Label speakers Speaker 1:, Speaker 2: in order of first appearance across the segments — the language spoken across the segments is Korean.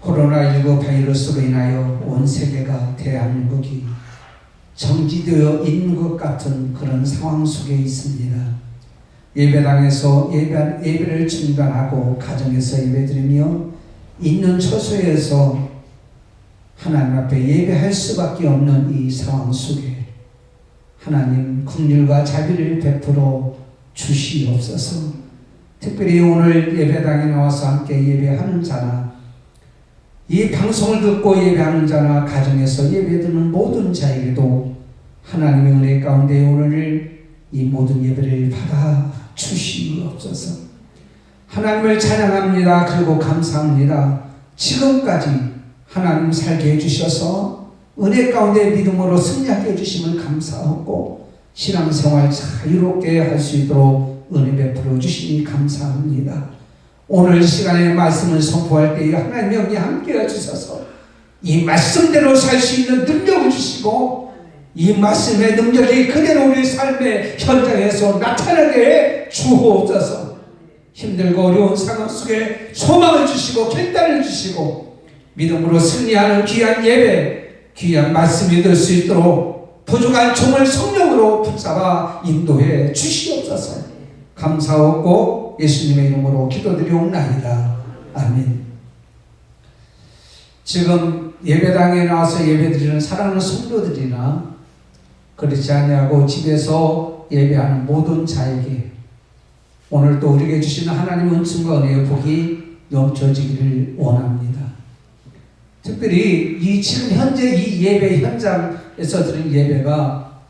Speaker 1: 코로나19 바이러스로 인하여 온 세계가 대한민국이 정지되어 있는 것 같은 그런 상황 속에 있습니다. 예배당에서 예배를 중단하고 가정에서 예배드리며 있는 처소에서 하나님 앞에 예배할 수밖에 없는 이 상황 속에 하나님 긍휼과 자비를 베풀어 주시옵소서. 특별히 오늘 예배당에 나와서 함께 예배하는 자나 이 방송을 듣고 예배하는 자나 가정에서 예배드리는 모든 자에게도 하나님의 은혜 가운데 오늘 이 모든 예배를 받아 주시옵소서. 하나님을 찬양합니다. 그리고 감사합니다. 지금까지 하나님 살게 해주셔서 은혜 가운데 믿음으로 승리하게 해주심을 감사하고 신앙생활 자유롭게 할 수 있도록 은혜 베풀어 주시니 감사합니다. 오늘 시간에 말씀을 선포할 때에 하나님의 영이 함께 해주셔서 이 말씀대로 살 수 있는 능력을 주시고 이 말씀의 능력이 그대로 우리 삶의 현장에서 나타나게 해 주옵소서. 힘들고 어려운 상황 속에 소망을 주시고 결단을 주시고 믿음으로 승리하는 귀한 예배, 귀한 말씀이 될 수 있도록 부족한 종을 성령으로 붙잡아 인도해 주시옵소서. 감사하고 예수님의 이름으로 기도드리옵나이다. 아멘. 지금 예배당에 나와서 예배드리는 사랑하는 성도들이나 그렇지 아니하고 집에서 예배하는 모든 자에게 오늘 또 우리에게 주시는 하나님의 은총과 은혜의 복이 넘쳐지기를 원합니다. 특별히 이 지금 현재 이 예배 현장에서 드린 예배가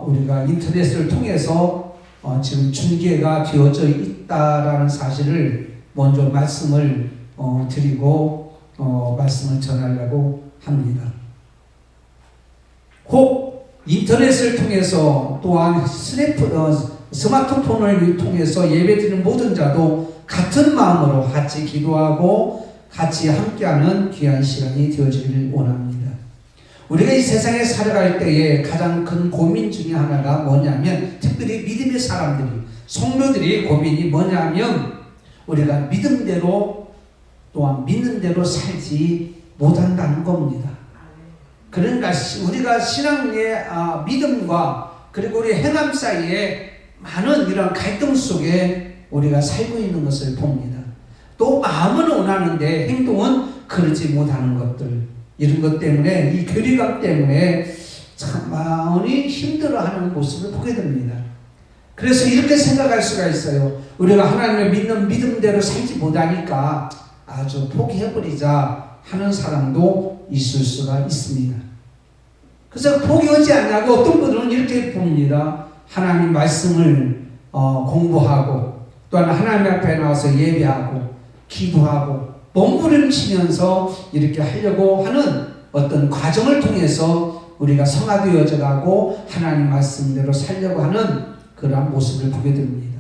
Speaker 1: 우리가 인터넷을 통해서 지금 중계가 되어져 있다라는 사실을 먼저 말씀을 드리고 말씀을 전하려고 합니다. 혹 인터넷을 통해서 또한 스마트폰을 통해서 예배드리는 모든 자도 같은 마음으로 같이 기도하고 같이 함께하는 귀한 시간이 되어지기를 원합니다. 우리가 이 세상에 살아갈 때에 가장 큰 고민 중에 하나가 뭐냐면 특별히 믿음의 사람들이 성도들이 고민이 뭐냐면 우리가 믿음대로 또한 믿는 대로 살지 못한다는 겁니다. 그러니까 우리가 신앙의 믿음과 그리고 우리 행함 사이에 많은 이런 갈등 속에 우리가 살고 있는 것을 봅니다. 또 마음은 원하는데 행동은 그러지 못하는 것들, 이런 것 때문에 이 괴리감 때문에 참 마음이 힘들어하는 모습을 보게 됩니다. 그래서 이렇게 생각할 수가 있어요. 우리가 하나님을 믿는 믿음대로 살지 못하니까 아주 포기해버리자 하는 사람도 있을 수가 있습니다. 그래서 포기하지 않냐고 어떤 분들은 이렇게 봅니다. 하나님 말씀을 공부하고 또한 하나님 앞에 나와서 예배하고 기도하고 몸부림치면서 이렇게 하려고 하는 어떤 과정을 통해서 우리가 성화되어져 가고 하나님 말씀대로 살려고 하는 그런 모습을 보게 됩니다.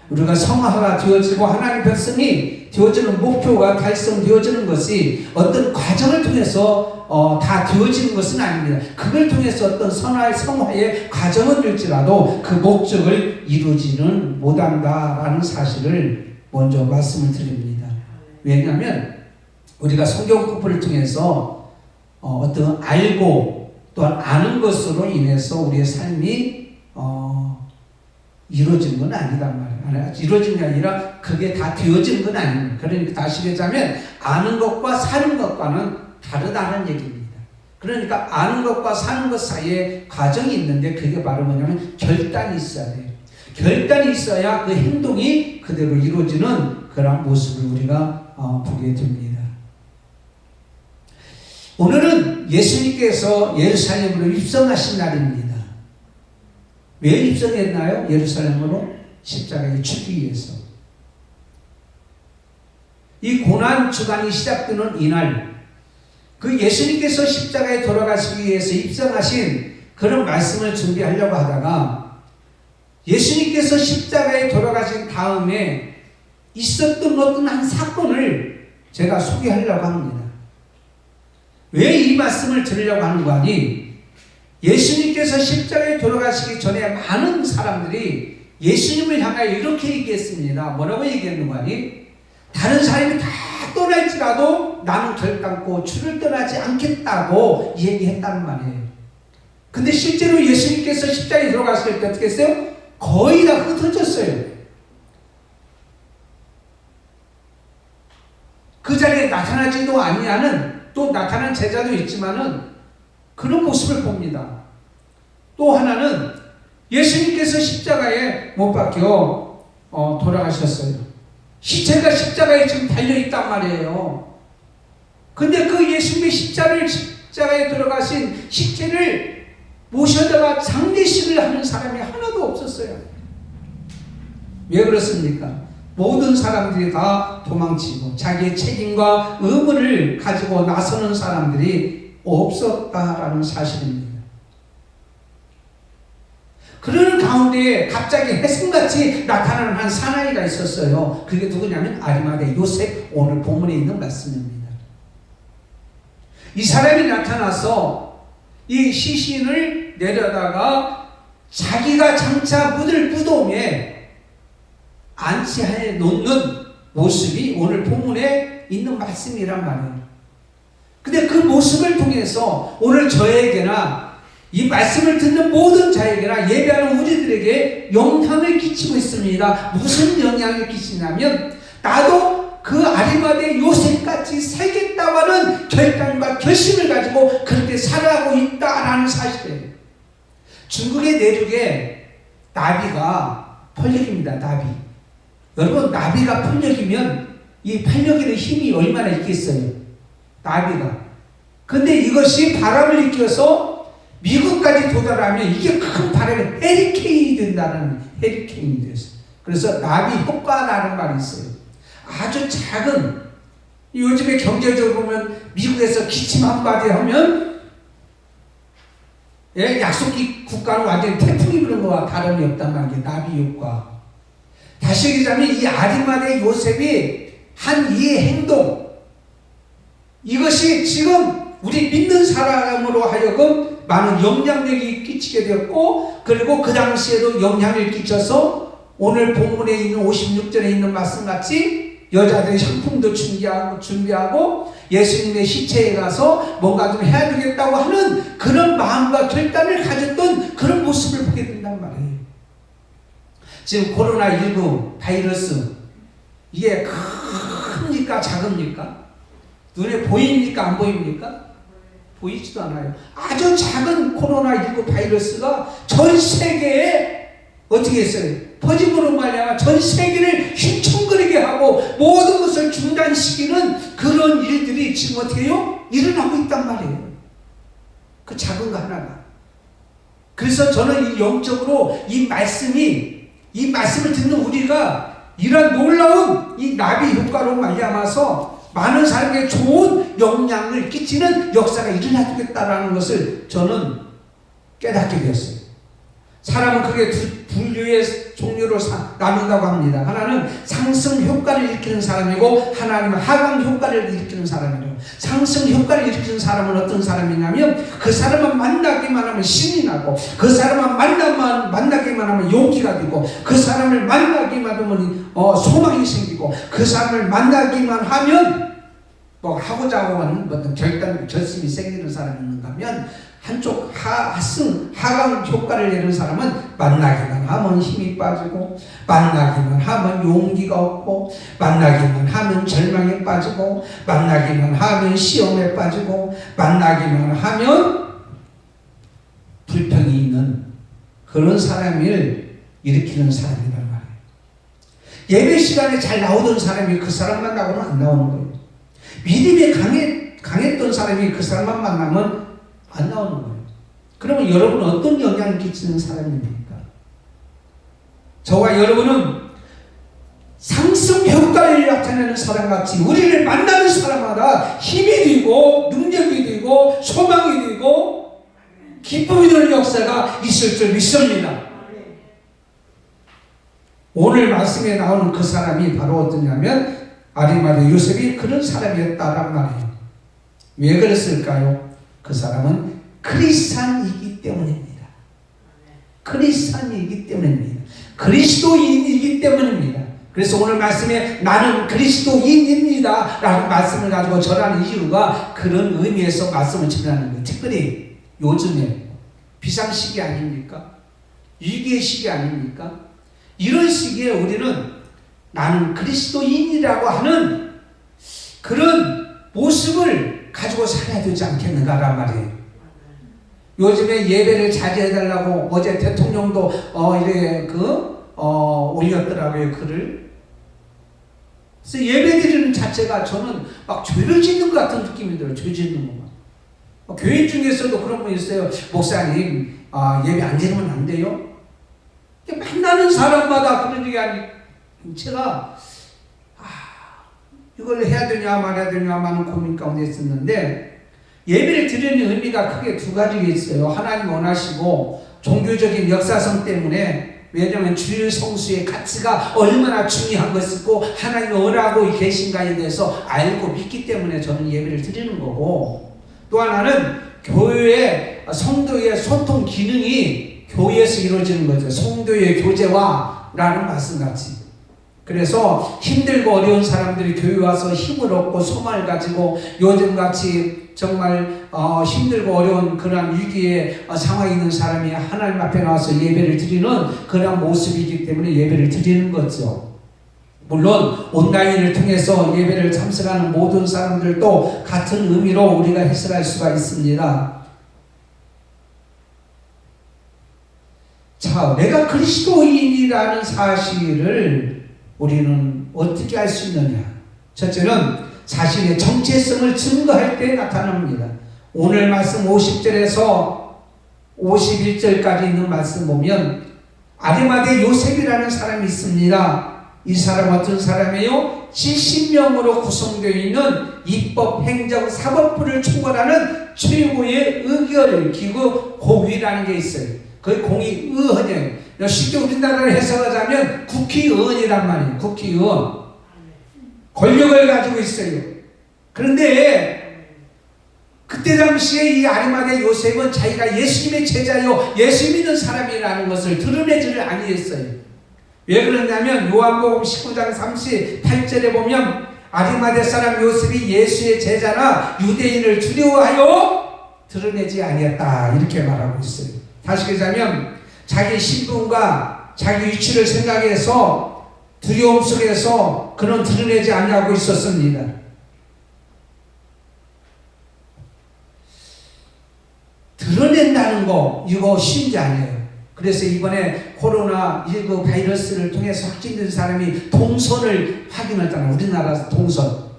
Speaker 1: 우리가 성화가 되어지고 하나님 백성이 되어지는 목표가 달성되어지는 것이 어떤 과정을 통해서 다 되어지는 것은 아닙니다. 그걸 통해서 어떤 성화의 과정은 될지라도 그 목적을 이루지는 못한다라는 사실을 먼저 말씀을 드립니다. 왜냐하면 우리가 성경 공부를 통해서 어떤 알고 또한 아는 것으로 인해서 우리의 삶이 이루어진 건 아니단 말이에요. 이루어진 게 아니라 그게 다 되어진 건 아닙니다. 그러니까 다시 얘기하자면 아는 것과 사는 것과는 다르다는 얘기입니다. 그러니까 아는 것과 사는 것 사이에 과정이 있는데 그게 바로 뭐냐면 결단이 있어야 돼요. 결단이 있어야 그 행동이 그대로 이루어지는 그런 모습을 우리가 보게 됩니다. 오늘은 예수님께서 예루살렘으로 입성하신 날입니다. 왜 입성했나요? 예루살렘으로 십자가에 죽기 위해서. 이 고난 주간이 시작되는 이날, 그 예수님께서 십자가에 돌아가시기 위해서 입성하신 그런 말씀을 준비하려고 하다가 예수님께서 십자가에 돌아가신 다음에 있었던 어떤 한 사건을 제가 소개하려고 합니다. 왜 이 말씀을 들으려고 하는 거 아니? 예수님께서 십자가에 돌아가시기 전에 많은 사람들이 예수님을 향하여 이렇게 얘기했습니다. 뭐라고 얘기했는 거 아니? 다른 사람이 다 떠날지라도 나는 결단코 주를 떠나지 않겠다고 얘기했단 말이에요. 근데 실제로 예수님께서 십자가에 들어갔을 때 어떻게 했어요? 거의 다 흩어졌어요. 그 자리에 나타나지도 아니하는, 또 나타난 제자도 있지만은 그런 모습을 봅니다. 또 하나는 예수님께서 십자가에 못 박혀 돌아가셨어요. 시체가 십자가에 지금 달려있단 말이에요. 근데 그 예수님의 십자가에 들어가신 시체를 모셔다가 장례식을 하는 사람이 하나도 없었어요. 왜 그렇습니까? 모든 사람들이 다 도망치고 자기의 책임과 의무를 가지고 나서는 사람들이 없었다라는 사실입니다. 그런 가운데에 갑자기 햇승같이 나타나는 한 사나이가 있었어요. 그게 누구냐면 아리마대 요셉, 오늘 본문에 있는 말씀입니다. 이 사람이 나타나서 이 시신을 내려다가 자기가 장차 묻을 무덤에 안치해 놓는 모습이 오늘 본문에 있는 말씀이란 말이에요. 근데 그 모습을 통해서 오늘 저에게나 이 말씀을 듣는 모든 자에게나 예배하는 우리들에게 영향을 끼치고 있습니다. 무슨 영향을 끼치냐면 나도 그 아리마대 요셉같이 살겠다고 하는 결단과 결심을 가지고 그렇게 살아가고 있다라는 사실이에요. 중국의 내륙에 나비가 편력입니다. 나비. 여러분, 나비가 편력이면 이 편력에는 힘이 얼마나 있겠어요? 나비가. 근데 이것이 바람을 일으켜서 미국까지 도달하면 이게 큰 바람이 헤리케인이 된다는, 헤리케인이 됐어요. 그래서 나비 효과라는 말이 있어요. 아주 작은, 요즘에 경제적으로 보면 미국에서 기침 한마디 하면 약속기 국가는 완전히 태풍이 부는 거와 다름이 없단 말이에요. 나비 효과. 다시 얘기하자면 이 아리마대 요셉이 한 이 행동, 이것이 지금 우리 믿는 사람으로 하여금 많은 영향력이 끼치게 되었고, 그리고 그 당시에도 영향을 끼쳐서 오늘 본문에 있는 56절에 있는 말씀같이 여자들의 향품도 준비하고 예수님의 시체에 가서 뭔가 좀 해야 되겠다고 하는 그런 마음과 결단을 가졌던 그런 모습을 보게 된단 말이에요. 지금 코로나19 바이러스, 이게 큽니까 작습니까? 눈에 보입니까 안 보입니까? 보이지도 않아요. 아주 작은 코로나19 바이러스가 전 세계에 어떻게 했어요? 퍼짐으로 말미암아 전 세계를 휘청거리게 하고 모든 것을 중단시키는 그런 일들이 지금 어떻게 해요? 일어나고 있단 말이에요. 그 작은 거 하나가. 그래서 저는 이 영적으로 이 말씀을 듣는 우리가 이런 놀라운 이 나비 효과로 말미암아서 많은 사람에게 좋은 영향을 끼치는 역사가 일어나겠다라는 것을 저는 깨닫게 되었어요. 사람은 크게 두 분류의 종류로 나눈다고 합니다. 하나는 상승 효과를 일으키는 사람이고, 하나는 하강 효과를 일으키는 사람이에요. 상승 효과를 일으키는 사람은 어떤 사람이냐면 그 사람만 만나기만 하면 신이 나고, 그 사람만 만나기만 하면 용기가 되고, 그 사람을 만나기만 하면 소망이 생기고, 그 사람을 만나기만 하면 뭐 하고자 하는 어떤 결심이 생기는 사람이 있는가 하면, 한쪽 하강 효과를 내는 사람은 만나기만 하면 힘이 빠지고, 만나기만 하면 용기가 없고, 만나기만 하면 절망에 빠지고, 만나기만 하면 시험에 빠지고, 만나기만 하면 불평이 있는 그런 사람을 일으키는 사람이란 말이에요. 예배 시간에 잘 나오던 사람이 그 사람 만나고는 안 나오는 거예요. 믿음이 강했던 사람이 그 사람만 만나면 안 나오는 거예요. 그러면 여러분은 어떤 영향을 끼치는 사람입니까? 저와 여러분은 상승 효과를 나타내는 사람같이 우리를 만나는 사람마다 힘이 되고 능력이 되고 소망이 되고 기쁨이 되는 역사가 있을 줄 믿습니다. 오늘 말씀에 나오는 그 사람이 바로 어떠냐면 아리마대 요셉이 그런 사람이었다란 말이에요. 왜 그랬을까요? 그 사람은 크리스찬이기 때문입니다. 크리스찬이기 때문입니다. 그리스도인이기 때문입니다. 그래서 오늘 말씀에 나는 그리스도인입니다 라는 말씀을 가지고 전하는 이유가 그런 의미에서 말씀을 전하는 거예요. 특별히 요즘에 비상시기 아닙니까? 위기의 시기 아닙니까? 이런 시기에 우리는 나는 그리스도인이라고 하는 그런 모습을 가지고 살아야 되지 않겠는가란 말이에요. 요즘에 예배를 자제해달라고 어제 대통령도 올렸더라고요, 글을. 그래서 예배 드리는 자체가 저는 막 죄를 짓는 것 같은 느낌이 들어요. 죄 짓는 것만. 교인 중에서도 그런 분 있어요. 목사님, 예배 안 드리면 안 돼요? 만나는 사람마다 그런 얘기 아니, 제가, 이걸 해야 되냐 말아야 되냐 많은 고민 가운데 있었는데, 예배를 드리는 의미가 크게 두 가지가 있어요. 하나님 원하시고, 종교적인 역사성 때문에, 왜냐하면 주일 성수의 가치가 얼마나 중요한 것이고, 하나님이 원하고 계신가에 대해서 알고 믿기 때문에 저는 예배를 드리는 거고, 또 하나는 교회의 성도의 소통 기능이 교회에서 이루어지는 거죠. 성도의 교제와 라는 말씀같이. 그래서 힘들고 어려운 사람들이 교회 와서 힘을 얻고 소망을 가지고 요즘같이 정말 힘들고 어려운 그런 위기의 상황에 있는 사람이 하나님 앞에 나와서 예배를 드리는 그런 모습이기 때문에 예배를 드리는 거죠. 물론 온라인을 통해서 예배를 참석하는 모든 사람들도 같은 의미로 우리가 해석할 수가 있습니다. 자, 내가 그리스도인이라는 사실을 우리는 어떻게 알 수 있느냐? 첫째는 자신의 정체성을 증거할 때 나타납니다. 오늘 말씀 50절에서 51절까지 있는 말씀 보면 아리마대 요셉이라는 사람이 있습니다. 이 사람 어떤 사람이에요? 70명으로 구성되어 있는 입법, 행정, 사법부를 총괄하는 최고의 의결 기구 공의라는 게 있어요. 그 공의의원이에요. 쉽게 우리나라를 해석하자면 국회의원이란 말이에요. 국회의원. 권력을 가지고 있어요. 그런데 그때 당시에 이 아리마대 요셉은 자기가 예수님의 제자요 예수 믿는 사람이라는 것을 드러내지를 아니했어요. 왜 그러냐면 요한복음 19장 38절에 보면 아리마대 사람 요셉이 예수의 제자나 유대인을 두려워하여 드러내지 아니했다 이렇게 말하고 있어요. 다시 얘기하자면 자기 신분과 자기 위치를 생각해서 두려움 속에서 그는 드러내지 아니하고 있었습니다. 드러낸다는 거 이거 쉬운 게 아니에요. 그래서 이번에 코로나19 바이러스를 통해서 확진된 사람이 동선을 확인했잖아요. 우리나라 동선.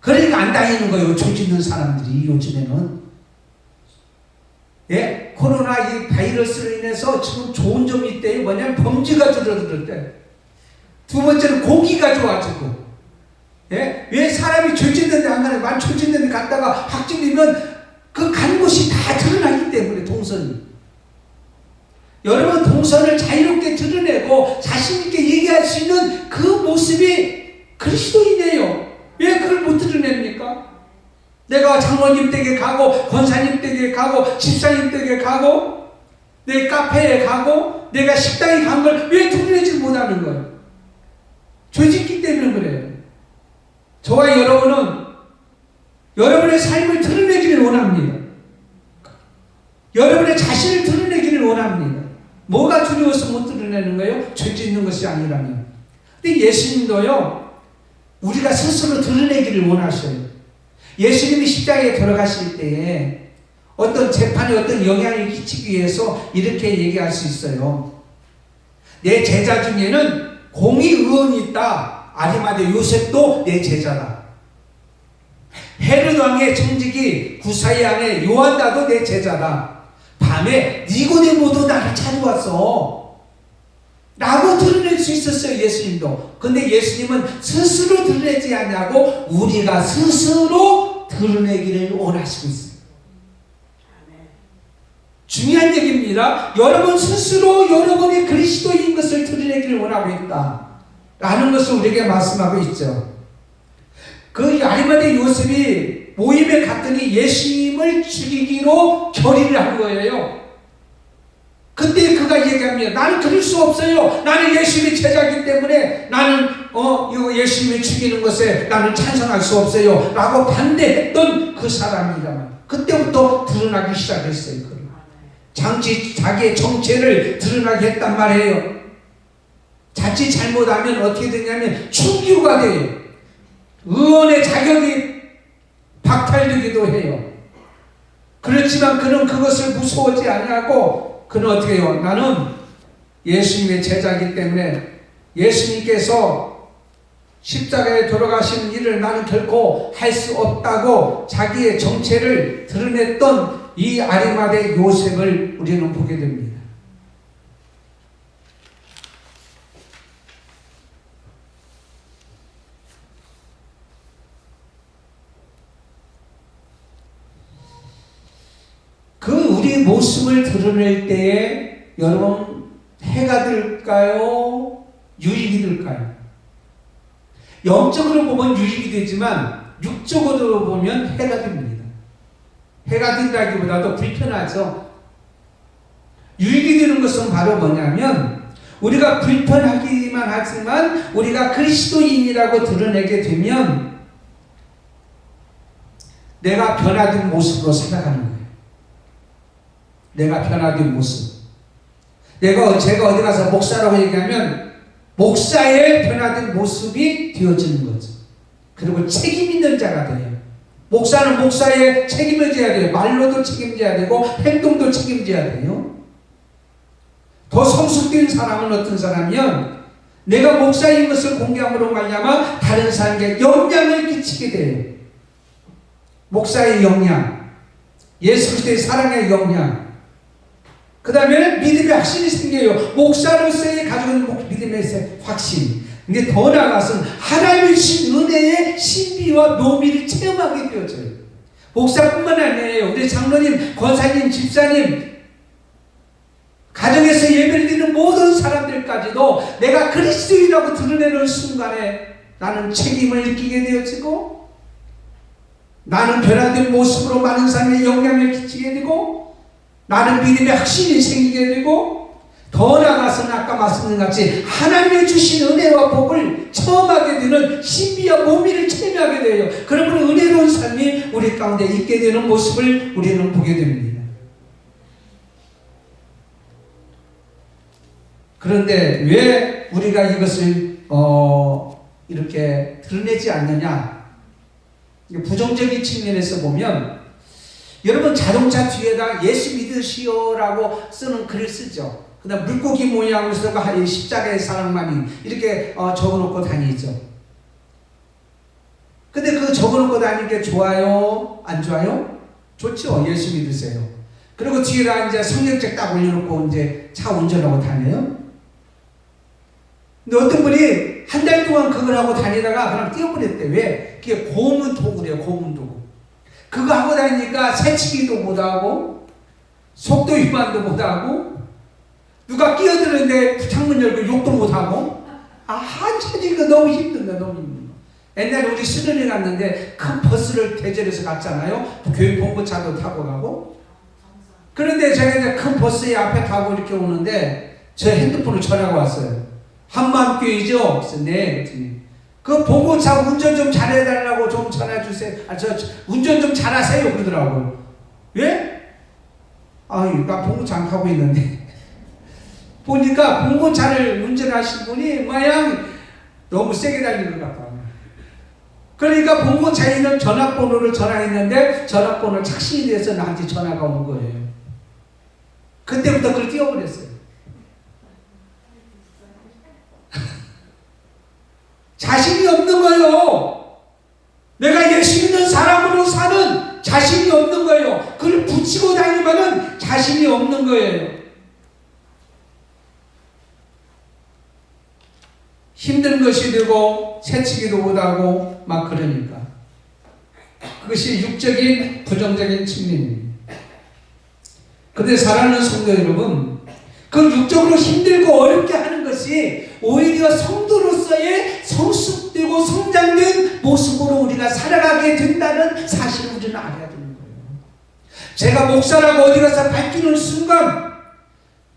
Speaker 1: 그러니까 안 다니는 거예요. 죄 짓는 사람들이 요즘에는. 예? 코로나 이 바이러스로 인해서 지금 좋은 점이 있대요. 뭐냐면 범죄가 줄어들었대. 두 번째는 공기가 좋아지고. 예? 왜 사람이 죄 짓는 데 안 가냐? 만 죄 짓는 데 갔다가 확진되면 그 간 곳이 다 드러나기 때문에 동선이. 여러분 동선을 자유롭게 드러내고 자신있게 얘기할 수 있는 그 모습이 그리스도인이에요. 왜 그걸 못 드러냅니까? 내가 장로님 댁에 가고 권사님 댁에 가고 집사님 댁에 가고 내 카페에 가고 내가 식당에 간 걸 왜 드러내지 못하는 거예요? 죄짓기 때문에 그래요. 저와 여러분은 여러분의 삶을 드러내기를 원합니다. 여러분의 자신을 드러내기를 원합니다. 뭐가 두려워서 못 드러내는 거예요? 죄 짓는 것이 아니라면. 근데 예수님도요, 우리가 스스로 드러내기를 원하셔요. 예수님이 십자가에 돌아가실 때에 어떤 재판에 어떤 영향을 끼치기 위해서 이렇게 얘기할 수 있어요. 내 제자 중에는 공의의원이 있다. 아리마대 요셉도 내 제자다. 헤롯 왕의 청지기 구사의 아내 요한나도 내 제자다. 밤에 니고데모도 나를 찾아왔어 라고 드러낼 수 있었어요. 예수님도. 근데 예수님은 스스로 드러내지 않냐고 우리가 스스로 드러내기를 원하시고 있어요. 중요한 얘기입니다. 여러분 스스로 여러분이 그리스도인 것을 드러내기를 원하고 있다 라는 것을 우리에게 말씀하고 있죠. 그 아리마대 요셉이 모임에 갔더니 예수님을 죽이기로 결의를 한 거예요. 그때 그가 얘기합니다. 나는 그럴 수 없어요. 나는 예수님의 제자이기 때문에 나는 이거 예수님이 죽이는 것에 나는 찬성할 수 없어요 라고 반대했던 그 사람이라면 그때부터 드러나기 시작했어요. 자기의 정체를 드러나게 했단 말이에요. 자칫 잘못하면 어떻게 되냐면 충격가 돼요. 의원의 자격이 박탈되기도 해요. 그렇지만 그는 그것을 무서워하지 아니하고 그는 어떻게 해요? 나는 예수님의 제자이기 때문에 예수님께서 십자가에 돌아가시는 일을 나는 결코 할 수 없다고 자기의 정체를 드러냈던 이 아리마대 요셉을 우리는 보게 됩니다. 그 우리 모습을 드러낼 때에 여러분 해가 될까요? 유익이 될까요? 영적으로 보면 유익이 되지만 육적으로 보면 해가 됩니다. 해가 된다기보다도 불편하죠. 유익이 되는 것은 바로 뭐냐면 우리가 불편하기만 하지만 우리가 그리스도인이라고 드러내게 되면 내가 변화된 모습으로 살아가는 거예요. 내가 변화된 모습. 제가 어디 가서 목사라고 얘기하면 목사의 변화된 모습이 되어지는 거죠. 그리고 책임 있는 자가 돼요. 목사는 목사의 책임을 져야 돼요. 말로도 책임져야 되고 행동도 책임져야 돼요. 더 성숙된 사람은 어떤 사람이면 내가 목사인 것을 공개함으로 말미암아 다른 사람에게 영향을 끼치게 돼요. 목사의 영향, 예수 그리스도의 사랑의 영향, 그 다음에 믿음의 확신이 생겨요. 목사로서의 가지고 있는 믿음의 확신. 근데 더 나아가서는 하나님의 주신 은혜의 신비와 묘미를 체험하게 되어져요. 목사뿐만 아니에요. 우리 장로님, 권사님, 집사님, 가정에서 예배를 드리는 모든 사람들까지도 내가 그리스도인이라고 드러내는 순간에 나는 책임을 느끼게 되어지고 나는 변화된 모습으로 많은 사람의 영향을 끼치게 되고 나는 믿음의 확신이 생기게 되고 더 나아가서는 아까 말씀드린 같이 하나님의 주신 은혜와 복을 체험하게 되는 신비와 묘미를 체험하게 돼요. 그러면 은혜로운 삶이 우리 가운데 있게 되는 모습을 우리는 보게 됩니다. 그런데 왜 우리가 이것을 이렇게 드러내지 않느냐? 부정적인 측면에서 보면 여러분 자동차 뒤에다 예수 믿으시오라고 쓰는 글을 쓰죠. 그 다음 물고기 모양으로 쓰고 십자가의 사랑만이 이렇게 적어놓고 다니죠. 근데 그 적어놓고 다니는 게 좋아요? 안 좋아요? 좋죠. 예수 믿으세요. 그리고 뒤에다 이제 성경책 딱 올려놓고 이제 차 운전하고 다녀요. 근데 어떤 분이 한 달 동안 그걸 하고 다니다가 그냥 띄워버렸대. 왜? 그게 고문 도구래요. 고문 도구. 그거 하고 다니니까 새치기도 못하고 속도 위반도 못하고 누가 끼어드는데 창문 열고 욕도 못하고 한참 이거 너무 힘든 거야. 너무 힘든 거. 옛날에 우리 수련회 갔는데 큰 버스를 대절해서 갔잖아요. 교육 본부차도 타고 가고. 그런데 제가 이제 큰 버스에 앞에 타고 이렇게 오는데 제 핸드폰으로 전화가 왔어요. 한마음교회죠? 그래서 네. 그 봉고차 운전 좀 잘해달라고 좀 전화 주세요. 저 운전 좀 잘하세요 그러더라고요. 왜? 나 봉고차 안 타고 있는데 보니까 봉고차를 운전하신 분이 마냥 너무 세게 달리는 것 같아요. 그러니까 봉고차에 있는 전화번호를 전화했는데 전화번호 착신이 돼서 나한테 전화가 온 거예요. 그때부터 그걸 띄워버렸어요. 자신이 없는 거예요. 내가 예수 믿는 사람으로 사는 자신이 없는 거예요. 그걸 붙이고 다니면은 자신이 없는 거예요. 힘든 것이 되고 새치기도 못하고 막 그러니까 그것이 육적인 부정적인 측면입니다. 그런데 사랑하는 성도 여러분, 그 육적으로 힘들고 어렵게 하는 것이 오히려 성도로서의 성숙되고 성장된 모습으로 우리가 살아가게 된다는 사실을 우리는 알아야 되는 거예요. 제가 목사라고 어디 가서 밝히는 순간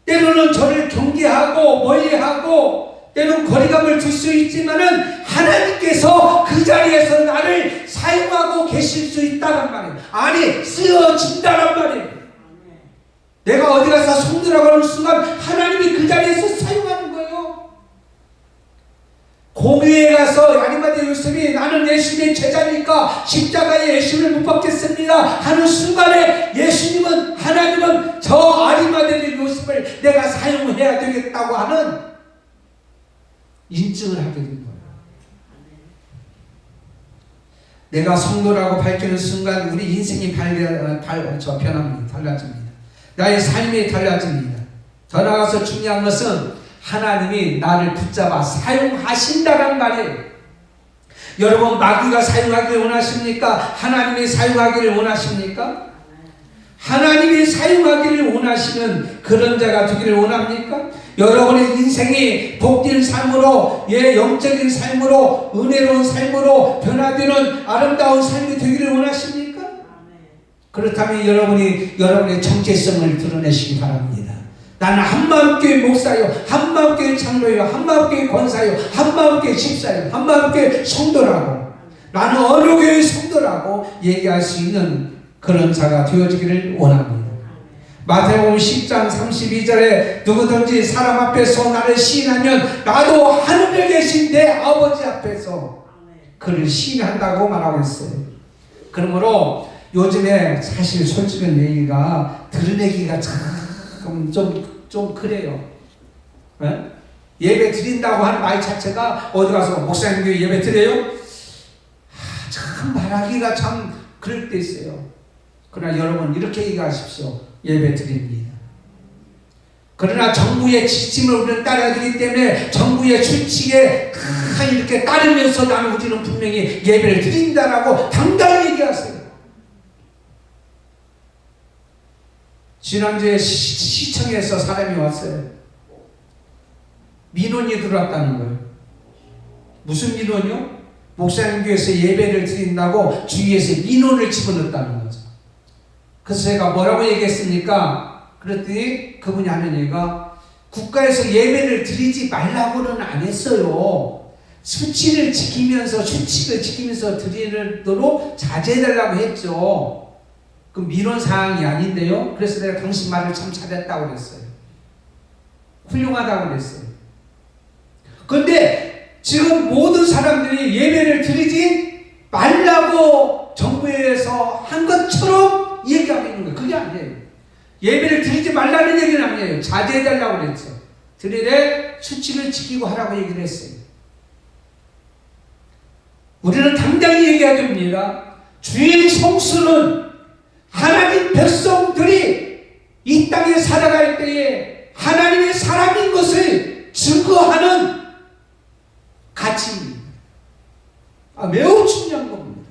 Speaker 1: 때로는 저를 경계하고 멀리하고 때론 거리감을 줄 수 있지만은 하나님께서 그 자리에서 나를 사용하고 계실 수 있다는 말이에요. 아니, 쓰여진다는 말이에요. 내가 어디 가서 손들어가는 하는 순간 하나님이 그 자리에서 사용하는 거예요. 공회에 가서 아리마대 요셉이 나는 예수님의 제자니까 십자가에 예수님을 못 박겠습니다 하는 순간에 예수님은, 하나님은 저 아리마대 요셉을 내가 사용해야 되겠다고 하는 인증을 하게 된 거예요. 내가 성도라고 밝히는 순간 우리 인생이 변합니다. 달라집니다. 나의 삶이 달라집니다. 더 나아가서 중요한 것은 하나님이 나를 붙잡아 사용하신다는 말이에요. 여러분, 마귀가 사용하기를 원하십니까? 하나님이 사용하기를 원하십니까? 하나님이 사용하기를 원하시는 그런 자가 되기를 원합니까? 여러분의 인생이 복된 삶으로, 영적인 삶으로, 은혜로운 삶으로 변화되는 아름다운 삶이 되기를 원하십니까? 그렇다면 여러분이 여러분의 정체성을 드러내시기 바랍니다. 나는 한마음교회 목사요, 한마음교회 장로요, 한마음교회 권사요, 한마음교회 집사요, 한마음교회 성도라고, 나는 어느 교회 성도라고 얘기할 수 있는 그런 자가 되어지기를 원합니다. 마태복음 10장 32절에 누구든지 사람 앞에서 나를 시인하면 나도 하늘에 계신 내 아버지 앞에서 그를 시인한다고 말하고 있어요. 그러므로 요즘에 사실 솔직한 얘기가 드러내기가 좀 그래요. 네? 예배 드린다고 하는 말 자체가 어디 가서 목사님 교회 예배 드려요? 참 말하기가 참 그럴 때 있어요. 그러나 여러분 이렇게 얘기하십시오. 예배 드립니다. 그러나 정부의 지침을 우리는 따라야 되기 때문에 정부의 수칙에 이렇게 따르면서 나는 우리는 분명히 예배를 드린다라고 당당히 얘기하세요. 지난주에 시청에서 사람이 왔어요. 민원이 들어왔다는 거예요. 무슨 민원이요? 목사님 교회에서 예배를 드린다고 주위에서 민원을 집어넣었다는 거죠. 그래서 제가 뭐라고 얘기했습니까? 그랬더니 그분이 하는 얘기가 국가에서 예배를 드리지 말라고는 안 했어요. 수칙을 지키면서 드리도록 자제해달라고 했죠. 그 민원 사항이 아닌데요. 그래서 내가 당신 말을 참 잘했다고 그랬어요. 훌륭하다고 그랬어요. 그런데 지금 모든 사람들이 예배를 드리지 말라고 정부에서 한 것처럼 얘기하고 있는 거예요. 그게 아니에요. 예배를 드리지 말라는 얘기는 아니에요. 자제해달라고 그랬죠. 드리되 수칙을 지키고 하라고 얘기를 했어요. 우리는 당당히 얘기해야 됩니다. 주의 성수는 하나님 백성들이 이 땅에 살아갈 때에 하나님의 사람인 것을 증거하는 가치입니다. 매우 중요한 겁니다.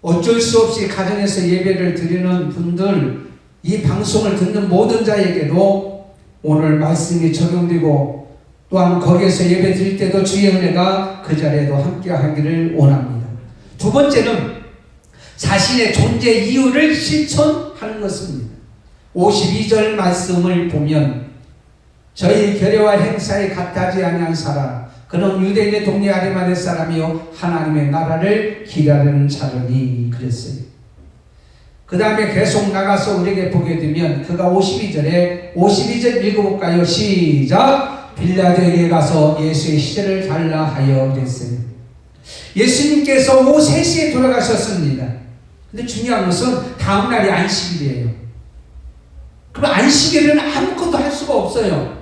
Speaker 1: 어쩔 수 없이 가정에서 예배를 드리는 분들, 이 방송을 듣는 모든 자에게도 오늘 말씀이 적용되고 또한 거기에서 예배 드릴 때도 주의 은혜가 그 자리에도 함께 하기를 원합니다. 두 번째는 자신의 존재 이유를 실천하는 것입니다. 52절 말씀을 보면 저희 결례와 행사에 같하지 아니한 사람 그는 유대인의 동네 아리마대 사람이요 하나님의 나라를 기다리는 자라니 그랬어요. 그 다음에 계속 나가서 우리에게 보게 되면 그가 52절 읽어볼까요? 시작! 빌라도에게 가서 예수의 시체를 달라 하여 그랬어요. 예수님께서 오후 3시에 돌아가셨습니다. 근데 중요한 것은 다음날이 안식일이에요. 그럼 안식일은 아무것도 할 수가 없어요.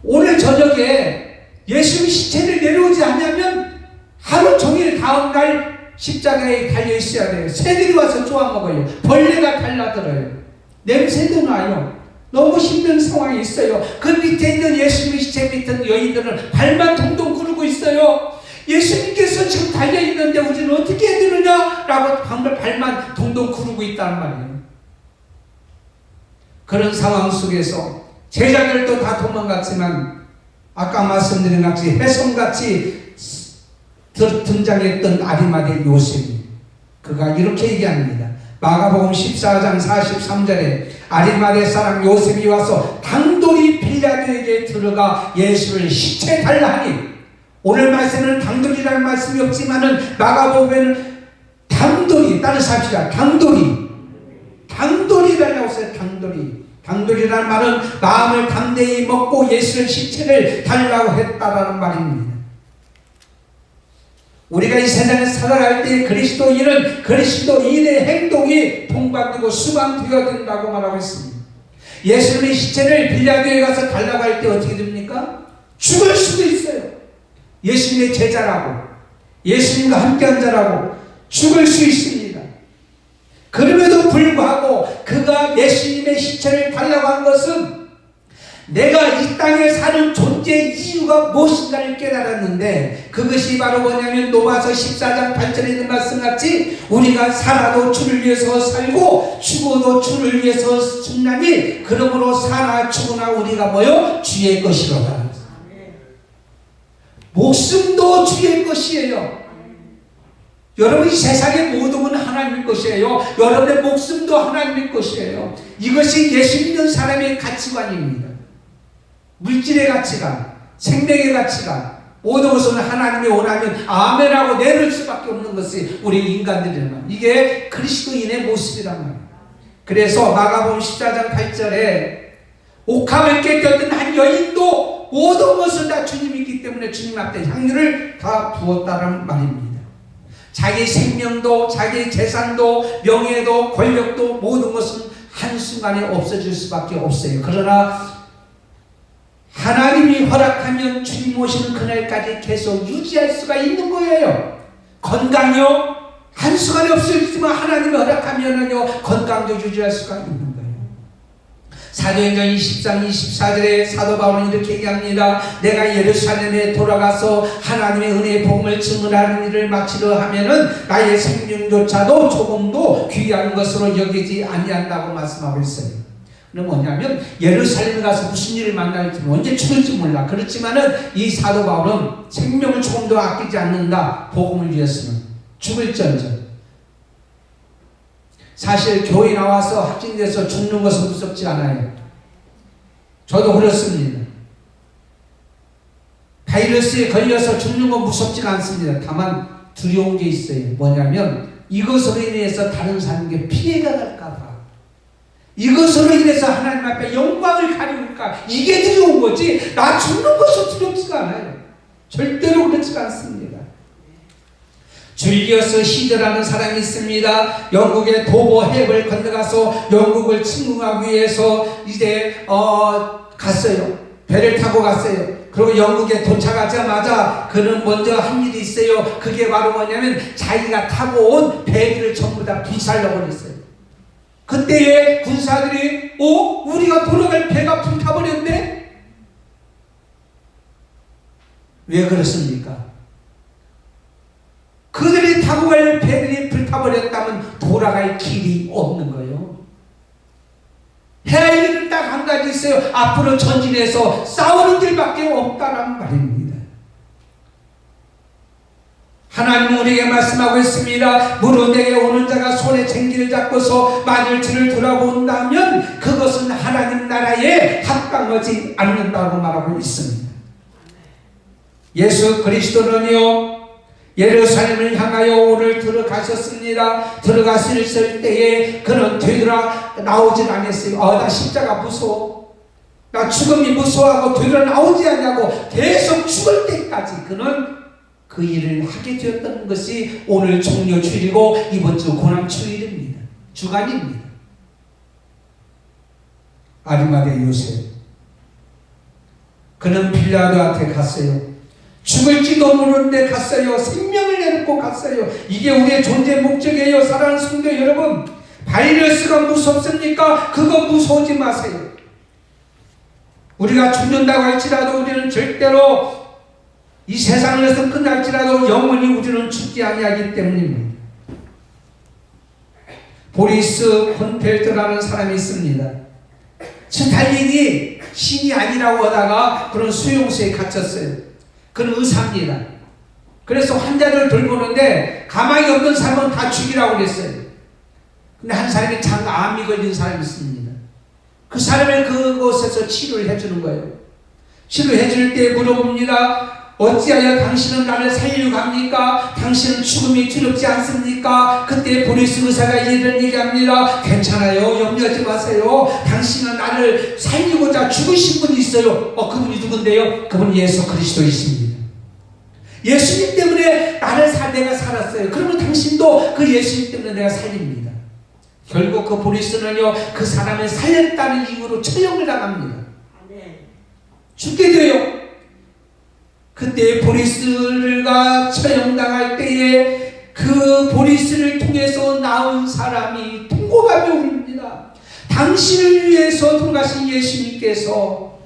Speaker 1: 오늘 저녁에 예수님 시체를 내려오지 않으면 하루 종일 다음날 십자가에 달려 있어야 돼요. 새들이 와서 쪼아먹어요. 벌레가 달라들어요. 냄새도 나요. 너무 힘든 상황이 있어요. 그 밑에 있는 예수님 시체 밑에 여인들은 발만 동동 구르고 있어요. 예수님께서 지금 달려있는데 우리는 어떻게 해야 되느냐? 라고 발만 동동 구르고 있단 말이에요. 그런 상황 속에서 제자들도 다 도망갔지만 아까 말씀드린 같이 혜성같이 등장했던 아리마대 요셉이 그가 이렇게 얘기합니다. 마가복음 14장 43절에 아리마대 사람 요셉이 와서 당돌이 빌라도에게 들어가 예수를 시체 달라 하니, 오늘 말씀은 당돌이라는 말씀이 없지만은 마가복음에는 당돌이, 따라서 합시다. 당돌이 달라고 했어요. 당돌이라는 말은 마음을 담대히 먹고 예수의 시체를 달라고 했다라는 말입니다. 우리가 이 세상에 살아갈 때 그리스도인의 행동이 동반되고 수반되어야 된다고 말하고 있습니다. 예수님의 시체를 빌라도에 가서 달라고 할 때 어떻게 됩니까? 죽을 수도 있어요. 예수님의 제자라고, 예수님과 함께한 자라고 죽을 수 있습니다. 그럼에도 불구하고 그가 예수님의 시체를 달라고 한 것은 내가 이 땅에 사는 존재 이유가 무엇인가를 깨달았는데, 그것이 바로 뭐냐면 로마서 14장 8절에 있는 말씀같이 우리가 살아도 주를 위해서 살고 죽어도 주를 위해서 죽나니 그러므로 사나 죽으나 우리가 뭐요? 주의 것이로다. 목숨도 주의 것이에요. 여러분, 이 세상의 모든 건 하나님의 것이에요. 여러분의 목숨도 하나님의 것이에요. 이것이 예수 믿는 사람의 가치관입니다. 물질의 가치관, 생명의 가치관, 모든 것은 하나님이 원하면 아멘하고 내릴 수밖에 없는 것이 우리 인간들이란, 이게 그리스도인의 모습이란 말이에요. 그래서 마가복음 14장 8절에 옥합을 깨뜨렸던 한 여인도 모든 것은 다 주님이 있기 때문에 주님 앞에 향유를 다 부었다는 말입니다. 자기 생명도, 자기 재산도, 명예도, 권력도 모든 것은 한순간에 없어질 수밖에 없어요. 그러나 하나님이 허락하면 주님 오시는 그날까지 계속 유지할 수가 있는 거예요. 건강이요, 한순간에 없어지지만 하나님이 허락하면은요, 건강도 유지할 수가 있는 거예요. 사도행전 20장 24절에 사도 바울은 이렇게 얘기합니다. 내가 예루살렘에 돌아가서 하나님의 은혜의 복음을 증언하는 일을 마치려 하면은 나의 생명조차도 조금도 귀한 것으로 여기지 아니한다고 말씀하고 있어요. 그럼 뭐냐면 예루살렘에 가서 무슨 일을 만날지, 언제 죽을지 몰라. 그렇지만은 이 사도 바울은 생명을 조금도 아끼지 않는다. 복음을 위해서는 죽을지언정. 사실 교회 나와서 확진돼서 죽는 것은 무섭지 않아요. 저도 그렇습니다. 바이러스에 걸려서 죽는 건 무섭지가 않습니다. 다만 두려운 게 있어요. 뭐냐면 이것으로 인해서 다른 사람에게 피해가 갈까봐, 이것으로 인해서 하나님 앞에 영광을 가리울까, 이게 두려운 거지 나 죽는 것은 두렵지가 않아요. 절대로 그렇지가 않습니다. 줄리어스 시저라는 사람이 있습니다. 영국의 도보 해협을 건너가서 영국을 침공하기 위해서 이제 갔어요. 배를 타고 갔어요. 그리고 영국에 도착하자마자 그는 먼저 한 일이 있어요. 그게 바로 뭐냐면 자기가 타고 온 배들을 전부 다 불살라버렸어요. 그때에 군사들이 우리가 돌아갈 배가 불타버렸네? 왜 그렇습니까? 그들이 타고 갈 배들이 불타버렸다면 돌아갈 길이 없는 거예요. 해야 할 일은 딱 한 가지 있어요. 앞으로 전진해서 싸우는 길밖에 없다는 말입니다. 하나님은 우리에게 말씀하고 있습니다. 무릇 내게 오는 자가 손에 쟁기를 잡고서 만일 주를 돌아본다면 그것은 하나님 나라에 합당하지 않는다고 말하고 있습니다. 예수 그리스도는요, 예루살렘을 향하여 오늘 들어가셨습니다. 들어가실 때에 그는 되돌아 나오질 않았어요. 나 십자가 무서워, 나 죽음이 무서워하고 되돌아 나오지 않냐고 계속 죽을 때까지 그는 그 일을 하게 되었던 것이 오늘 종료주일이고 이번 주 고난주일입니다. 주간입니다. 아리마대 요셉, 그는 빌라도한테 갔어요. 죽을지도 모르는데 갔어요. 생명을 내놓고 갔어요. 이게 우리의 존재 목적이에요. 사랑하는 성도 여러분, 바이러스가 무섭습니까? 그거 무서워하지 마세요. 우리가 죽는다고 할지라도 우리는 절대로 이 세상에서 끝날지라도 영원히 우리는 죽지 아니하기 때문입니다. 보리스 콘펠트라는 사람이 있습니다. 스탈린이 신이 아니라고 하다가 그런 수용소에 갇혔어요. 그는 의사입니다. 그래서 환자를 돌보는데 가망이 없는 사람은 다 죽이라고 그랬어요. 근데 한 사람이 장암이 걸린 사람이 있습니다. 그 사람을 그곳에서 치료를 해주는 거예요. 치료해 줄 때 물어봅니다. 어찌하여 당신은 나를 살리려고 합니까? 당신은 죽음이 두렵지 않습니까? 그때 보리스 의사가 이런 얘기합니다. 괜찮아요. 염려하지 마세요. 당신은 나를 살리고자 죽으신 분이 있어요. 그분이 누군데요? 그분이 예수 그리스도이십니다. 예수님 때문에 내가 살았어요. 그러면 당신도 그 예수님 때문에 내가 살립니다. 결국 그 보리스는요, 그 사람을 살렸다는 이유로 처형을 당합니다. 죽게 돼요. 그때 보리스가 처형당할 때에 그 보리스를 통해서 나온 사람이 통곡하며 울립니다. 당신을 위해서 돌아가신 예수님께서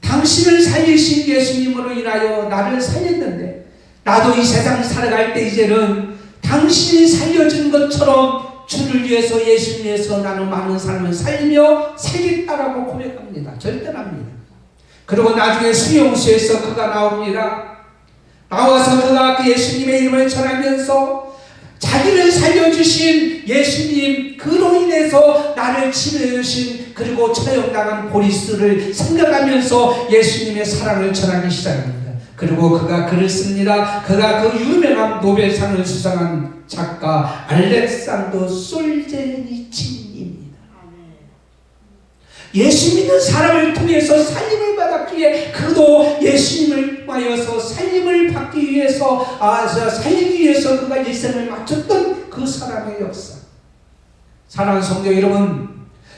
Speaker 1: 당신을 살리신 예수님으로 인하여 나를 살렸는데, 나도 이 세상 살아갈 때 이제는 당신이 살려준 것처럼 주를 위해서, 예수님 위해서 나는 많은 사람을 살리며 살겠다라고 고백합니다. 절대합니다. 그리고 나중에 수용소에서 그가 나옵니다. 나와서 그가 그 예수님의 이름을 전하면서 자기를 살려주신 예수님, 그로 인해서 나를 치료해주신, 그리고 처형당한 보리스를 생각하면서 예수님의 사랑을 전하기 시작합니다. 그리고 그가 글을 씁니다. 그가 그 유명한 노벨상을 수상한 작가 알렉산더 솔제니친입니다. 예수 믿는 사람을 통해서 살림을 받았기에 그도 예수님을 통하여서 살림을 받기 위해서, 살리기 위해서 그가 일생을 마쳤던 그 사람의 역사. 사랑하는 성도 여러분,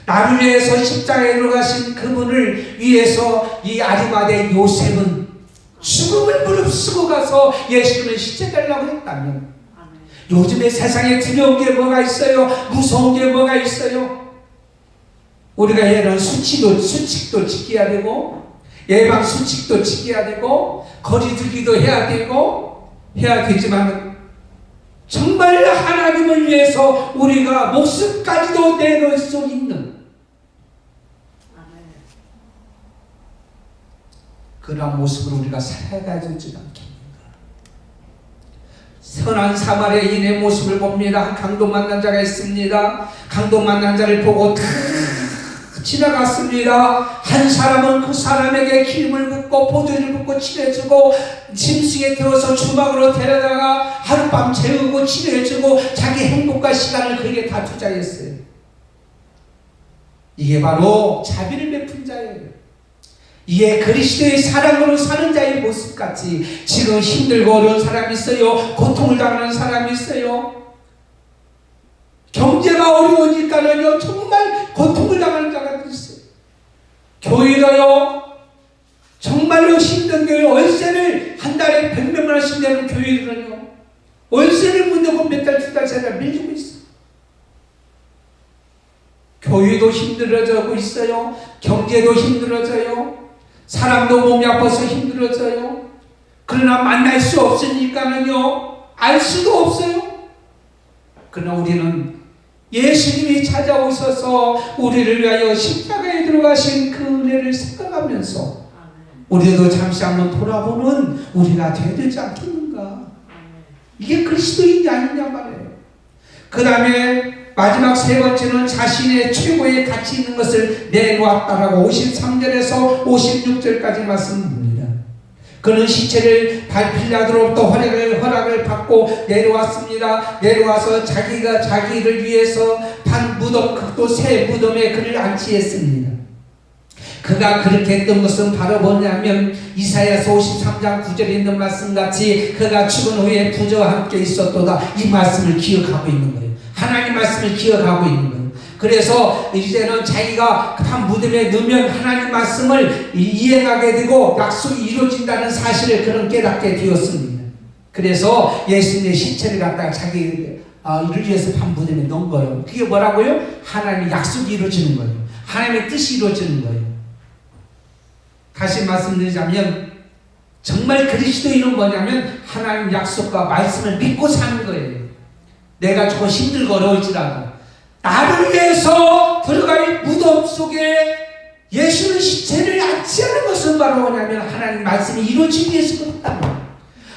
Speaker 1: 나를 위해서 십자가에 들어가신 그분을 위해서 이 아리마대 요셉은 죽음을 무릅쓰고 가서 예수님을 시체달라고 했다면, 요즘에 세상에 두려운 게 뭐가 있어요? 무서운 게 뭐가 있어요? 우리가 이런 수칙도 지켜야 되고, 예방 수칙도 지켜야 되고, 거리두기도 해야 되지만, 정말 하나님을 위해서 우리가 목숨까지도 내놓을 수 있는 그런 모습으로 우리가 살아가야 되지 않겠는가. 선한 사마리아인의 모습을 봅니다. 강도 만난 자가 있습니다. 강도 만난 자를 보고 지나갔습니다. 한 사람은 그 사람에게 기름을 붓고 포도주를 붓고 치료해주고, 짐승에 태워서 주막으로 데려다가 하룻밤 재우고 치료해주고 자기 행복과 시간을 그에게 다 투자했어요. 이게 바로 자비를 베푼 자예요. 이게 그리스도의 사랑으로 사는 자의 모습같이 지금 힘들고 어려운 사람이 있어요. 고통을 당하는 사람이 있어요. 경제가 어려우니까는요, 정말 고통을 당하는 자가 있어요. 교회도요, 정말로 힘든 교회, 월세를 한 달에 100몇 원씩 내는 교회들은요, 월세를 못 내고 몇 달, 두 달, 세 달 밀리고 있어요. 교회도 힘들어지고 있어요. 경제도 힘들어져요. 사람도 몸이 아파서 힘들어져요. 그러나 만날 수 없으니까는요, 알 수도 없어요. 그러나 우리는 예수님이 찾아오셔서 우리를 위하여 십자가에 들어가신 그 은혜를 생각하면서 우리도 잠시 한번 돌아보는 우리가 되어야 되지 않겠는가. 이게 그리스도인이 아니냐 말이에요. 그 다음에 마지막 세 번째는 자신의 최고의 가치 있는 것을 내놓았다라고 53절에서 56절까지 말씀합니다. 그는 시체를 빌라도로부터 허락을 받고 내려왔습니다. 내려와서 자기를 위해서 판 무덤, 극도 새 무덤에 그를 안치했습니다. 그가 그렇게 했던 것은 바로 뭐냐면 이사야서 53장 9절에 있는 말씀같이 그가 죽은 후에 부자와 함께 있었도다, 이 말씀을 기억하고 있는 거예요. 하나님 말씀을 기억하고 있는 거예요. 그래서 이제는 자기가 한 무덤에 넣으면 하나님 말씀을 이행하게 되고 약속이 이루어진다는 사실을 그는 깨닫게 되었습니다. 그래서 예수님의 시체를 갖다가 자기를 위해서 한 무덤에 넣은 거예요. 그게 뭐라고요? 하나님의 약속이 이루어지는 거예요. 하나님의 뜻이 이루어지는 거예요. 다시 말씀드리자면 정말 그리스도인은 뭐냐면 하나님 약속과 말씀을 믿고 사는 거예요. 내가 조금 힘들고 어려울지라도 나를 위해서 들어갈 무덤 속에 예수의 시체를 안치하는 것은 바로 뭐냐면 하나님 말씀이 이루어지기 위해서 그렇다면,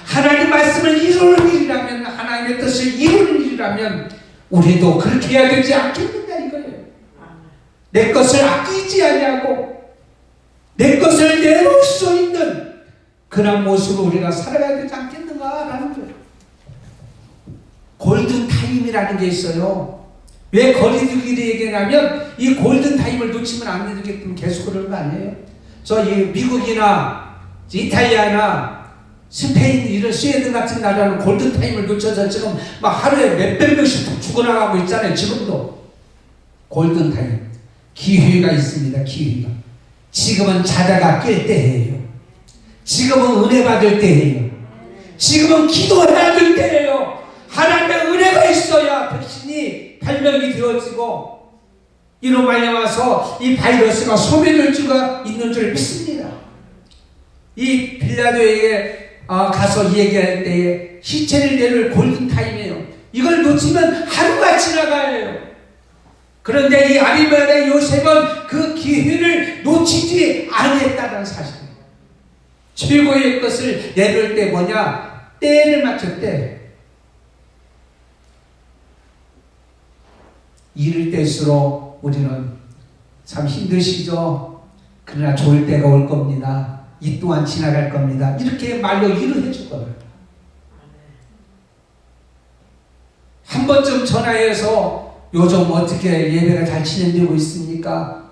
Speaker 1: 하나님 말씀을 이루는 일이라면, 하나님의 뜻을 이루는 일이라면 우리도 그렇게 해야 되지 않겠느냐 이거예요. 내 것을 아끼지 아니하고 내 것을 내놓을 수 있는 그런 모습으로 우리가 살아가야 되지 않겠는가라는 거예요. 골든타임이라는 게 있어요. 왜 거리두기를 얘기하냐면 이 골든타임을 놓치면 안 되기 때문에 계속 그러는 거 아니에요. 이 미국이나 이탈리아나 스페인 이런 스웨덴 같은 나라는 골든타임을 놓쳐서 지금 막 하루에 몇백 명씩 죽어나가고 있잖아요. 지금도 골든타임 기회가 있습니다. 기회가 지금은 자다가 깰 때예요. 지금은 은혜 받을 때예요. 지금은 기도해야 될 때예요. 하나님의 은혜가 있어야 백신이 발명이 되어지고 이로 말미암아서 이 바이러스가 소멸될 수가 있는 줄 믿습니다. 이 빌라도에게 가서 얘기할 때에 시체를 내릴 골든타임이에요. 이걸 놓치면 하루가 지나가요. 그런데 이 아리마다의 요셉은 그 기회를 놓치지 않았다는 사실이에요. 최고의 것을 내놓을 때 뭐냐? 때를 맞췄대. 이를 때일수록 우리는 참 힘드시죠? 그러나 좋을 때가 올 겁니다. 이 또한 지나갈 겁니다. 이렇게 말로 위로해 주거든요. 한 번쯤 전화해서 요즘 어떻게 예배가 잘 진행되고 있습니까?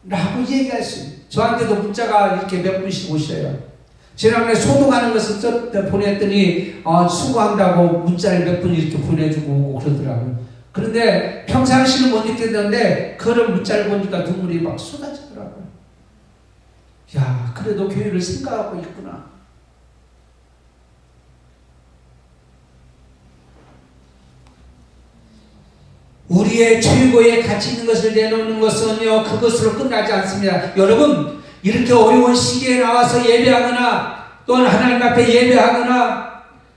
Speaker 1: 라고 얘기할 수 있어요. 저한테도 문자가 이렇게 몇 분씩 오셔요. 지난번에 소독하는 것을 보냈더니 수고한다고 문자를 몇 분 이렇게 보내주고 오고 그러더라고요. 그런데 평상시는 못 느꼈는데 그런 문자를 보니까 눈물이 막 쏟아지더라고요. 야, 그래도 교회를 생각하고 있구나. 우리의 최고의 가치 있는 것을 내놓는 것은요, 그것으로 끝나지 않습니다. 여러분, 이렇게 어려운 시기에 나와서 예배하거나 또는 하나님 앞에 예배하거나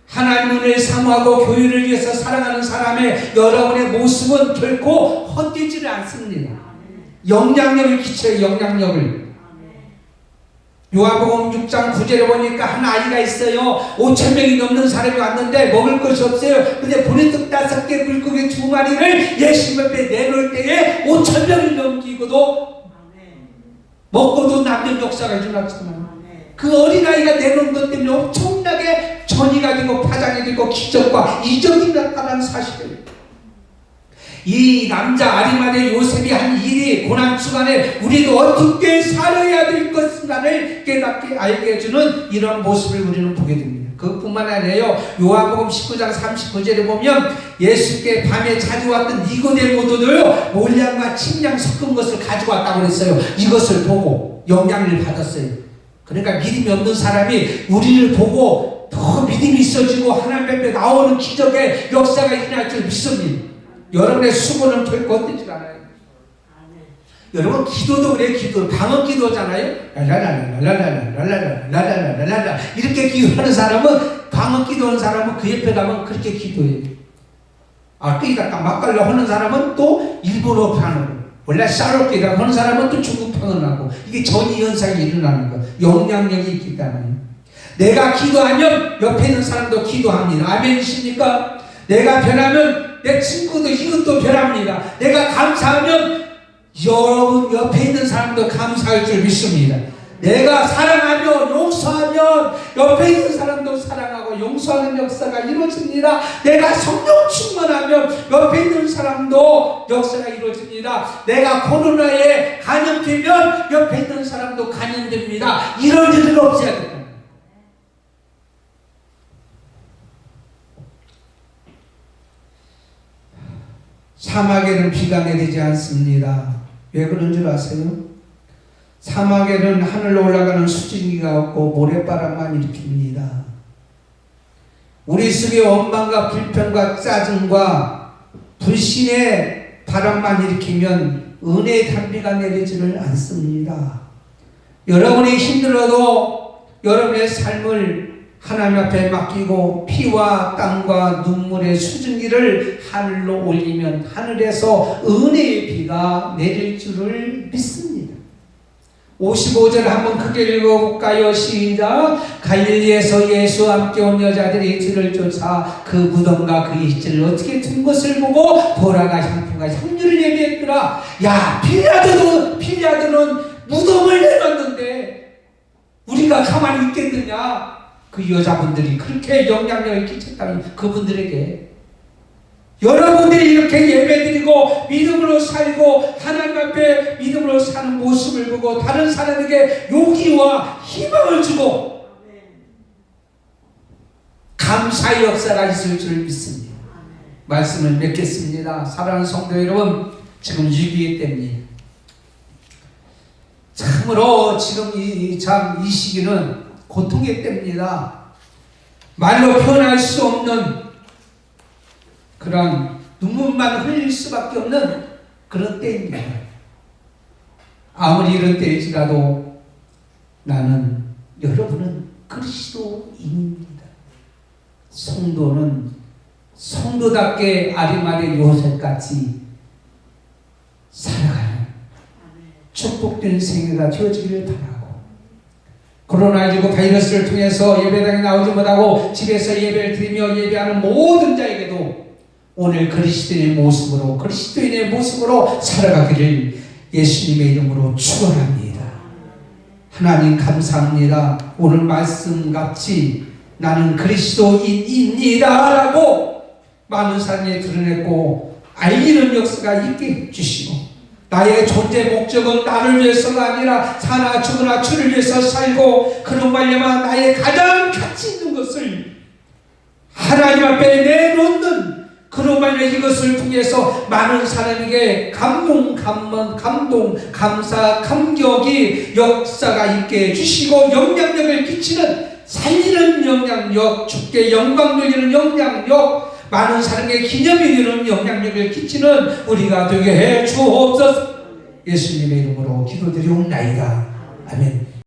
Speaker 1: 하나님 은혜를 사모하고 교회를 위해서 사랑하는 사람의 여러분의 모습은 결코 헛되지를 않습니다. 영향력을 끼쳐요. 영향력을. 요한복음 6장 9절에 보니까 한 아이가 있어요. 5,000명이 넘는 사람이 왔는데 먹을 것이 없어요. 근데 보리떡 5개 물고기 2마리를 예수님 앞에 내놓을 때에 5,000명이 넘기고도 먹고도 남는 역사가 일어났지만 그 어린아이가 내놓은 것 때문에 엄청나게 전이가 되고 파장이 되고 기적과 이적이 나타난 사실이에요. 이 남자 아리마대 요셉이 한 일이 고난주간에 우리도 어떻게 살아야 될 것인가를 깨닫게 알게 해주는 이런 모습을 우리는 보게 됩니다. 그뿐만 아니에요. 요한복음 19장 39절에 보면 예수께 밤에 자주 왔던 니고데모도요 몰량과 침량 섞은 것을 가지고 왔다고 그랬어요. 이것을 보고 영향을 받았어요. 그러니까 믿음이 없는 사람이 우리를 보고 더 믿음이 있어지고 하나님 앞에 나오는 기적의 역사가 일어날 줄 믿습니다. 여러분의 수고는 결코 헛되지 않아요. 여러분 기도도 그래요. 기도 방언 기도잖아요. 랄랄랄랄랄랄랄랄랄랄랄랄랄랄랄 이렇게 기도하는 사람은 방언 기도하는 사람은 그 옆에 가면 그렇게 기도해요. 끄이다가 막갈려 하는 사람은 또 일본어 하는 원래 샤롯기다 하는 사람은 또 중국 표현하고 이게 전이 현상이 일어나는 거예요. 영향력이 있기 때문에 내가 기도하면 옆에 있는 사람도 기도합니다. 아멘이십니까? 내가 변하면 내 친구도 이웃도 변합니다. 내가 감사하면 여러분 옆에 있는 사람도 감사할 줄 믿습니다. 내가 사랑하며 용서하면 옆에 있는 사람도 사랑하고 용서하는 역사가 이루어집니다. 내가 성령 충만하면 옆에 있는 사람도 역사가 이루어집니다. 내가 코로나에 감염되면 옆에 있는 사람도 감염됩니다. 이런 일은 없어야 됩니다. 사막에는 비가 내리지 않습니다. 왜 그런 줄 아세요? 사막에는 하늘로 올라가는 수증기가 없고 모래바람만 일으킵니다. 우리 속에 원망과 불평과 짜증과 불신의 바람만 일으키면 은혜의 단비가 내리지를 않습니다. 여러분이 힘들어도 여러분의 삶을 하나님 앞에 맡기고 피와 땀과 눈물의 수증기를 하늘로 올리면 하늘에서 은혜의 비가 내릴 줄을 믿습니다. 55절 한번 크게 읽어볼까요? 시작. 갈릴리에서 예수와 함께 온 여자들이 뒤를 쫓아 그 무덤과 그 이실을 어떻게 든 것을 보고 보라가 향품과 향유를 예비했더라. 야, 빌라도는 무덤을 내놨는데 우리가 가만히 있겠느냐? 그 여자분들이 그렇게 영향력을 끼쳤다면 그분들에게 여러분들이 이렇게 예배드리고 믿음으로 살고 하나님 앞에 믿음으로 사는 모습을 보고 다른 사람에게 용기와 희망을 주고 감사의 역사가 있을 줄 믿습니다. 말씀을 맺겠습니다. 사랑하는 성도 여러분, 지금 위기의 때입니다. 참으로 지금 이 시기는 고통의 때입니다. 말로 표현할 수 없는 그런 눈물만 흘릴 수밖에 없는 그런 때입니다. 아무리 이런 때일지라도 나는, 여러분은 그리스도인입니다. 성도는 성도답게 아리마대 요셉같이 살아가는 축복된 생애가 되어지기를 바라고, 코로나19 바이러스를 통해서 예배당에 나오지 못하고 집에서 예배를 드리며 예배하는 모든 자에게도 오늘 그리스도인의 모습으로 살아가기를 예수님의 이름으로 축원합니다. 하나님 감사합니다. 오늘 말씀같이 나는 그리스도인입니다 라고 많은 사람이 드러냈고 알리는 역사가 있게 해주시고, 나의 존재 목적은 나를 위해서가 아니라 사나 죽으나 주를 위해서 살고 그런 말려만 나의 가장 가치 있는 것을 하나님 앞에 내놓는, 그런 말로 이것을 통해서 많은 사람에게 감동, 감사, 감격이 역사가 있게 해주시고 영향력을 끼치는 살리는 영향력, 주께 영광 돌리는 영향력, 많은 사람에게 기념이 되는 영향력을 끼치는 우리가 되게 해 주옵소서. 예수님의 이름으로 기도드리옵나이다. 아멘.